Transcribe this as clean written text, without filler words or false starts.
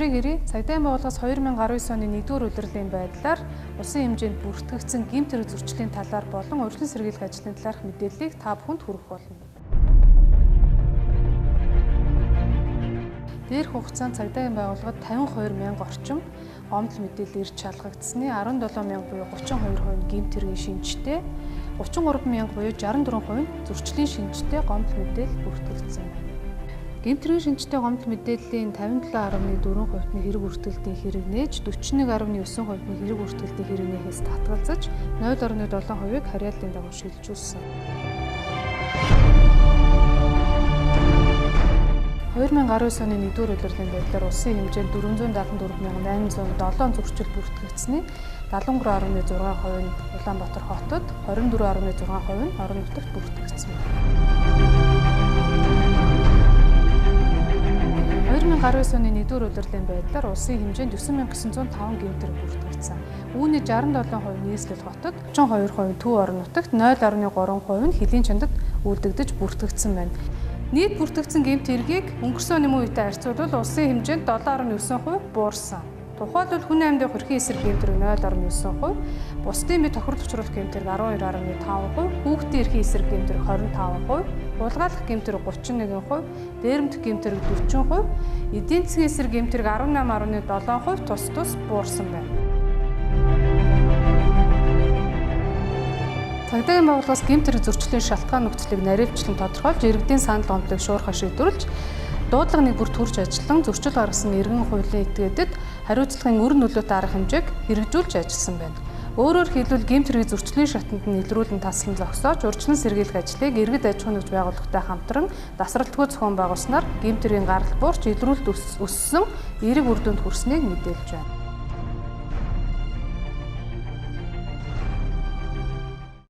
Сонирхолтой гэрээ цагдаагийн байгууллагаас 2019 оны 1-р удирлын байдлаар улсын хэмжээнд бүртгэгдсэн гэмт хэрэг зөрчлийн талаар болон урьдчилан сэргийлэх ажлын талаарх мэдээллийг та бүхэнд хүргэх болно. Дээрх хугацаанд цагдаагийн байгууллагад 52,000 орчим гомдол мэдээлэл ирж шалгагдсны 17,000 буюу 32% гэмт хэргийн шинжтэй, 33,000 буюу 64% зөрчлийн шинжтэй гомдол мэдээлэл бүртгэгдсэн байна. Гэмт хэргийн шинжтэй гомдол мэдээллийн 57.4% нь хэрэг бүртгэлтийн хэрэг нээж 41.9% нь хэрэг бүртгэлтийн хэрэгнээс татгалзаж 0.7%-ийг харьяаллын дагуу шилжүүлсэн. 2019 оны 1-р удирлын байдлаар улсын хэмжээнд 474,807 зөрчил бүртгэгдсэний 73.6% нь Улаанбаатар хотод, 24.6% нь орон нутагт бүртгэгдсэн байна. 2019 оны 1-р удирлын байдлаар улсын хэмжээнд 9,905 гэмт хэрэг бүртгэгдсэн. Үүний 67% нийслэл хотод, 32% төв орон нутагт, 0.3% нь хөлийн чандад үлдэгдэж бүртгэгдсэн байна. Нийт бүртгэгдсэн гэмт хэргийг өнгөрсөн оны мөн үетэй харьцуулбал улсын хэмжээнд 7.9% буурсан. Тухайлбал хүний амьд хэрхэн эсрэг гэмт хэрэг 0.9%, бусдын бие тохирол учруулах гэмт хэрэг 12.5%, хүүхдийн эрхийн эсрэг гэмт хэрэг 25%, булгаалах гэмт хэрэг 31%, дээрэмдэх гэмт хэрэг 40%, эдийн засгийн эсрэг гэмт хэрэг 18.7% тус буурсан байна. Цагдаагийн байгууллагаас гэмт хэрэг зөрчлийн шалтгаан нөхцөлийг наривчлан тодорхойлж, иргэдийн санал гомдлыг шуурхай шийдвэрлэж, дуудлага нэгүрт хүрч ажиллан зөрчил гаргасан иргэн хуулийн этгээдэд хариуцлагын үр нөлөөтэй арга хэмжээг хэрэгжүүлж ажилласан байна. Өөрөөр хэлбэл гэмт хэргийн зөрчлийн шатанд нь илрүүлэн таслан зогсоож, урьдчилан сэргийлэх ажлыг иргэд аж ахуйн нэгж байгууллагатай хамтран дасралтгүй зохион байгуулснаар гэмт хэргийн гаралт буурч илрүүлэлт өссөн эерэг үр дүнд хүрснийг мэдээлж байна.